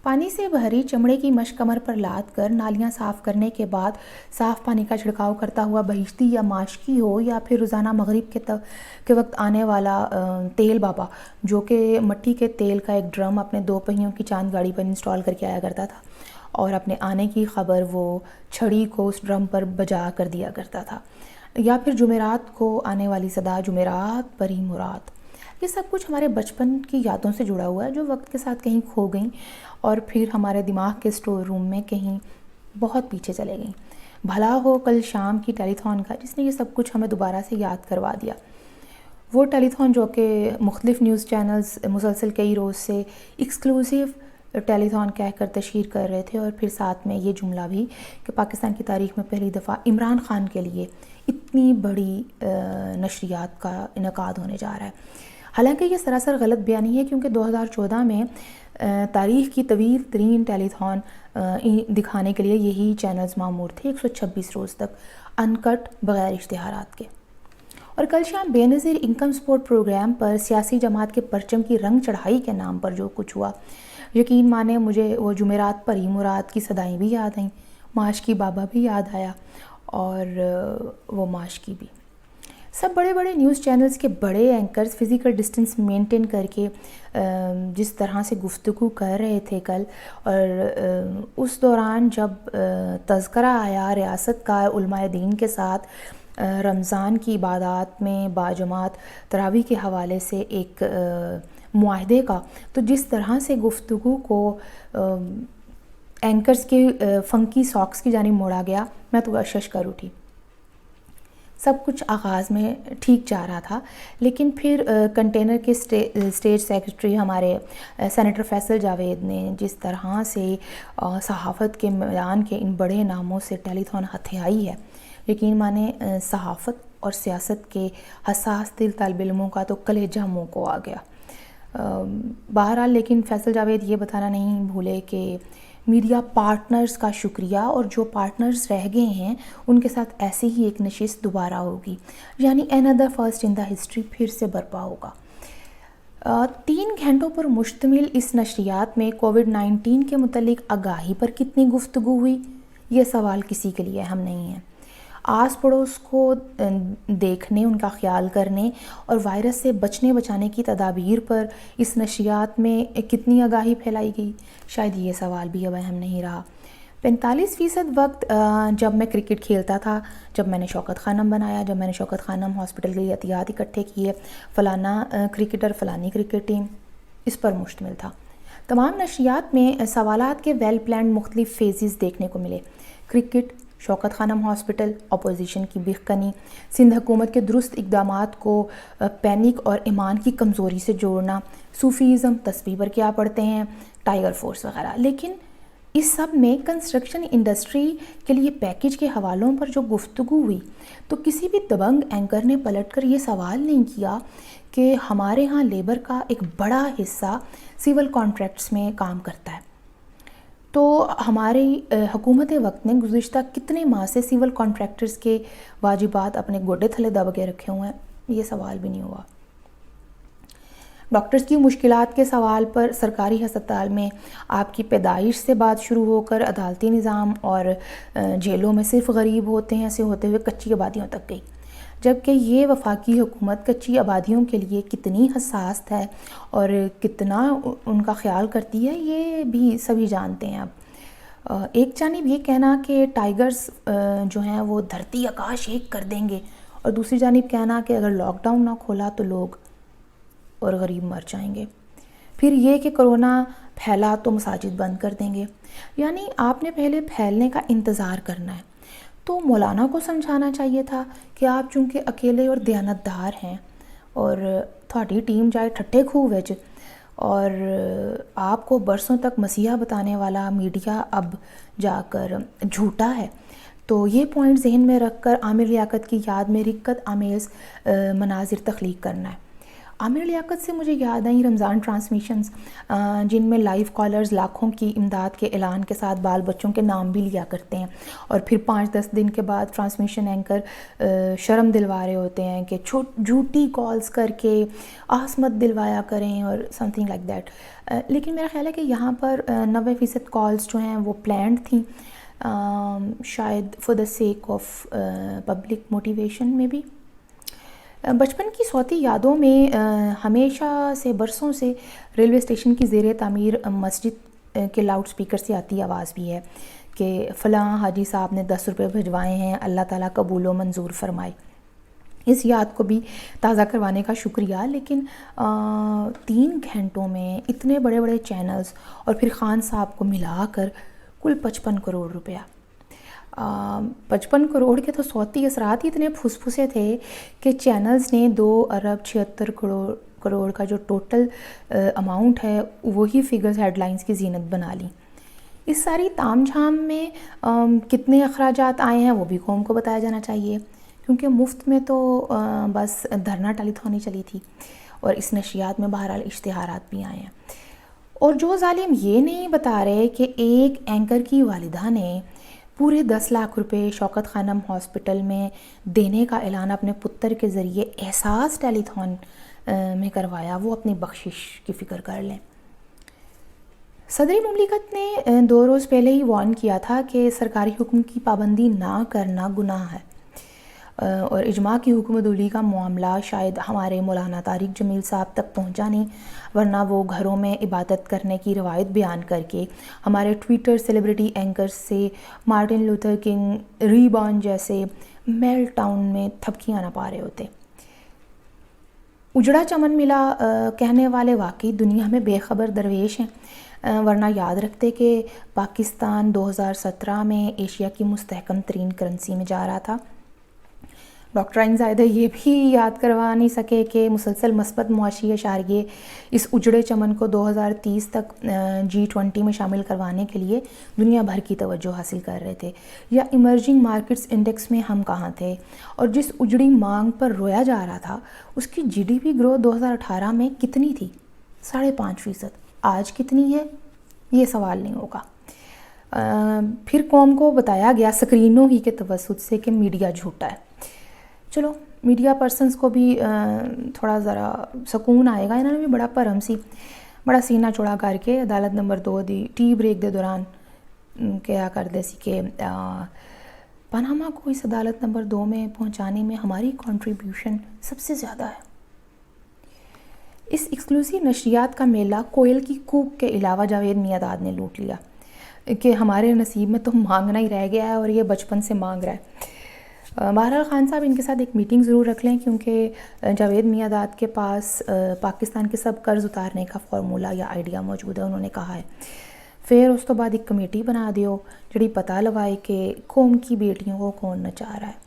پانی سے بھری چمڑے کی مشک کمر پر لاد کر نالیاں صاف کرنے کے بعد صاف پانی کا چھڑکاؤ کرتا ہوا بہشتی یا ماشکی ہو، یا پھر روزانہ مغرب کے وقت آنے والا تیل بابا، جو کہ مٹی کے تیل کا ایک ڈرم اپنے 2 پہیوں کی چاند گاڑی پر انسٹال کر کے آیا کرتا تھا اور اپنے آنے کی خبر وہ چھڑی کو اس ڈرم پر بجا کر دیا کرتا تھا، یا پھر جمعرات کو آنے والی صدا جمعرات بری مراد۔ یہ سب کچھ ہمارے بچپن کی یادوں سے جڑا ہوا ہے جو وقت کے ساتھ کہیں کھو گئیں اور پھر ہمارے دماغ کے اسٹور روم میں کہیں بہت پیچھے چلے گئیں۔ بھلا ہو کل شام کی ٹیلی تھون کا جس نے یہ سب کچھ ہمیں دوبارہ سے یاد کروا دیا۔ وہ ٹیلی تھون جو کہ مختلف نیوز چینلز مسلسل کئی روز سے ایکسکلوسیو ٹیلی تھون کہہ کر تشہیر کر رہے تھے، اور پھر ساتھ میں یہ جملہ بھی کہ پاکستان کی تاریخ میں پہلی دفعہ عمران خان کے لیے اتنی بڑی نشریات کا انعقاد ہونے جا رہا ہے۔ حالانکہ یہ سراسر غلط بیانی ہے، کیونکہ 2014 میں تاریخ کی طویل ترین ٹیلی تھون دکھانے کے لیے یہی چینلز مامور تھے 126 روز تک ان کٹ بغیر اشتہارات کے۔ اور کل شام بے نظیر انکم سپورٹ پروگرام پر سیاسی جماعت کے پرچم کی رنگ چڑھائی کے نام پر جو کچھ ہوا، یقین مانے مجھے وہ جمعرات پری مراد کی صدائیں بھی یاد آئیں، ماشکی بابا بھی یاد آیا اور وہ ماشکی بھی۔ سب بڑے بڑے نیوز چینلز کے بڑے اینکرز فزیکل ڈسٹنس مینٹین کر کے جس طرح سے گفتگو کر رہے تھے کل، اور اس دوران جب تذکرہ آیا ریاست کا علماء دین کے ساتھ رمضان کی عبادات میں باجماعت تراویح کے حوالے سے ایک معاہدے کا، تو جس طرح سے گفتگو کو اینکرز کے فنکی ساکس کی جانب موڑا گیا، میں تو اشش کر اٹھی۔ سب کچھ آغاز میں ٹھیک جا رہا تھا، لیکن پھر کنٹینر کے اسٹیج سیکرٹری ہمارے سینیٹر فیصل جاوید نے جس طرح سے صحافت کے میدان کے ان بڑے ناموں سے ٹیلی تھون ہتھیائی ہے، یقین مانے صحافت اور سیاست کے حساس دل طالب علموں کا تو کلیجہ منہ کو آ گیا۔ بہرحال لیکن فیصل جاوید یہ بتانا نہیں بھولے کہ میڈیا پارٹنرز کا شکریہ، اور جو پارٹنرز رہ گئے ہیں ان کے ساتھ ایسی ہی ایک نشست دوبارہ ہوگی، یعنی another first in the history پھر سے برپا ہوگا۔ 3 گھنٹوں پر مشتمل اس نشریات میں کووڈ-19 کے متعلق آگاہی پر کتنی گفتگو ہوئی، یہ سوال کسی کے لیے اہم نہیں ہے۔ آس پڑوس کو دیکھنے، ان کا خیال کرنے اور وائرس سے بچنے بچانے کی تدابیر پر اس نشریات میں کتنی آگاہی پھیلائی گئی، شاید یہ سوال بھی اب اہم نہیں رہا۔ 45% وقت جب میں کرکٹ کھیلتا تھا، جب میں نے شوکت خانم بنایا، جب میں نے شوکت خانم ہاسپٹل کے لیے احتیاط اکٹھے کیے، فلانا کرکٹر فلانی کرکٹ ٹیم، اس پر مشتمل تھا۔ تمام نشریات میں سوالات کے ویل پلانڈ مختلف فیزز دیکھنے کو ملے: کرکٹ، شوکت خانم ہاسپٹل، اپوزیشن کی بخکنی، سندھ حکومت کے درست اقدامات کو پینک اور ایمان کی کمزوری سے جوڑنا، صوفیزم، تسبیح پر کیا پڑھتے ہیں، ٹائیگر فورس وغیرہ۔ لیکن اس سب میں کنسٹرکشن انڈسٹری کے لیے پیکج کے حوالوں پر جو گفتگو ہوئی، تو کسی بھی دبنگ اینکر نے پلٹ کر یہ سوال نہیں کیا کہ ہمارے ہاں لیبر کا ایک بڑا حصہ سول کانٹریکٹس میں کام کرتا ہے، تو ہماری حکومت وقت نے گزشتہ کتنے ماہ سے سول کانٹریکٹرز کے واجبات اپنے گوڈے تھلے دب کے رکھے ہوئے ہیں، یہ سوال بھی نہیں ہوا۔ ڈاکٹرز کی مشکلات کے سوال پر سرکاری ہسپتال میں آپ کی پیدائش سے بات شروع ہو کر عدالتی نظام اور جیلوں میں صرف غریب ہوتے ہیں سے ہوتے ہوئے کچی آبادیوں تک گئی، جبکہ یہ وفاقی حکومت کچی آبادیوں کے لیے کتنی حساس ہے اور کتنا ان کا خیال کرتی ہے، یہ بھی سبھی جانتے ہیں۔ اب ایک جانب یہ کہنا کہ ٹائیگرز جو ہیں وہ دھرتی آکاش ایک کر دیں گے، اور دوسری جانب کہنا کہ اگر لاک ڈاؤن نہ کھولا تو لوگ اور غریب مر جائیں گے، پھر یہ کہ کرونا پھیلا تو مساجد بند کر دیں گے، یعنی آپ نے پہلے پھیلنے کا انتظار کرنا ہے۔ تو مولانا کو سمجھانا چاہیے تھا کہ آپ چونکہ اکیلے اور دیانتدار ہیں اور تھوڑی ٹیم جائے ٹھٹے کھو وچ، اور آپ کو برسوں تک مسیحا بتانے والا میڈیا اب جا کر جھوٹا ہے، تو یہ پوائنٹ ذہن میں رکھ کر عامر لیاقت کی یاد میں رکت آمیز مناظر تخلیق کرنا ہے۔ عامر لیاقت سے مجھے یاد آئیں رمضان ٹرانسمیشنز، جن میں لائیو کالرز لاکھوں کی امداد کے اعلان کے ساتھ بال بچوں کے نام بھی لیا کرتے ہیں، اور پھر 5-10 دن کے بعد ٹرانسمیشن اینکر شرم دلوا رہے ہوتے ہیں کہ جھوٹی کالز کر کے عصمت دلوایا کریں اور سم تھنگ لائک دیٹ. لیکن میرا خیال ہے کہ یہاں پر 90% کالز جو ہیں وہ پلانڈ تھیں، شاید for the sake of public motivation میں بھی. بچپن کی صوتی یادوں میں ہمیشہ سے برسوں سے ریلوے اسٹیشن کی زیر تعمیر مسجد کے لاؤڈ سپیکر سے آتی آواز بھی ہے کہ فلاں حاجی صاحب نے 10 روپے بھجوائے ہیں، اللہ تعالیٰ قبول و منظور فرمائے. اس یاد کو بھی تازہ کروانے کا شکریہ. لیکن 3 گھنٹوں میں اتنے بڑے بڑے چینلز اور پھر خان صاحب کو ملا کر کل 55 کروڑ روپیہ. 55 کروڑ کے تو صوتی اثرات ہی اتنے پھسے تھے کہ چینلز نے 2 ارب 76 کروڑ کا جو ٹوٹل اماؤنٹ ہے وہی فگرز ہیڈ لائنز کی زینت بنا لی. اس ساری تام جھام میں کتنے اخراجات آئے ہیں وہ بھی قوم کو بتایا جانا چاہیے، کیونکہ مفت میں تو بس دھرنا ٹیلی تھون ہی چلی تھی، اور اس نشریات میں بہرحال اشتہارات بھی آئے ہیں. اور جو ظالم یہ نہیں بتا رہے کہ ایک اینکر کی والدہ نے پورے 10 لاکھ روپے شوکت خانم ہاسپٹل میں دینے کا اعلان اپنے پتر کے ذریعے احساس ٹیلی تھون میں کروایا، وہ اپنی بخشش کی فکر کر لیں. صدر مملکت نے 2 روز پہلے ہی وارن کیا تھا کہ سرکاری حکم کی پابندی نہ کرنا گناہ ہے، اور اجماع کی حکم دولی کا معاملہ شاید ہمارے مولانا طارق جمیل صاحب تک پہنچا نہیں، ورنہ وہ گھروں میں عبادت کرنے کی روایت بیان کر کے ہمارے ٹویٹر سیلیبریٹی اینکرز سے مارٹن لوتھر کنگ ری بارن جیسے میل ٹاؤن میں تھپکیاں نہ پا رہے ہوتے. اجڑا چمن ملا کہنے والے واقعی دنیا میں بے خبر درویش ہیں، ورنہ یاد رکھتے کہ پاکستان 2017 میں ایشیا کی مستحکم ترین کرنسی میں جا رہا تھا. ڈاکٹر عین زاہدہ یہ بھی یاد کروا نہیں سکے کہ مسلسل مثبت معاشی اشاریے اس اجڑے چمن کو 2030 تک G20 میں شامل کروانے کے لیے دنیا بھر کی توجہ حاصل کر رہے تھے، یا ایمرجنگ مارکیٹس انڈیکس میں ہم کہاں تھے، اور جس اجڑی مانگ پر رویا جا رہا تھا اس کی GDP گروتھ 2018 میں کتنی تھی؟ 5.5%. آج کتنی ہے یہ سوال نہیں ہوگا. پھر قوم کو بتایا گیا سکرینوں ہی کے توسط سے کہ میڈیا جھوٹا ہے. چلو میڈیا پرسنز کو بھی تھوڑا ذرا سکون آئے گا. انہوں نے بھی بڑا پرم سی بڑا سینہ چوڑا کر کے عدالت نمبر 2 دی ٹی بریک دے دوران کیا کر دے سی کہ پاناما کو اس عدالت نمبر 2 میں پہنچانے میں ہماری کنٹریبیوشن سب سے زیادہ ہے. اس ایکسکلوسیو نشریات کا میلہ کوئل کی کوک کے علاوہ جاوید میاں نے لوٹ لیا کہ ہمارے نصیب میں تو مانگنا ہی رہ گیا ہے اور یہ بچپن سے مانگ رہا ہے. بہرحال خان صاحب ان کے ساتھ ایک میٹنگ ضرور رکھ لیں، کیونکہ جاوید میاں کے پاس پاکستان کے سب قرض اتارنے کا فارمولہ یا آئیڈیا موجود ہے، انہوں نے کہا ہے. پھر اس تو بعد ایک کمیٹی بنا دیو جڑی پتہ لوائے کہ قوم کی بیٹیوں کو کون نچا رہا ہے.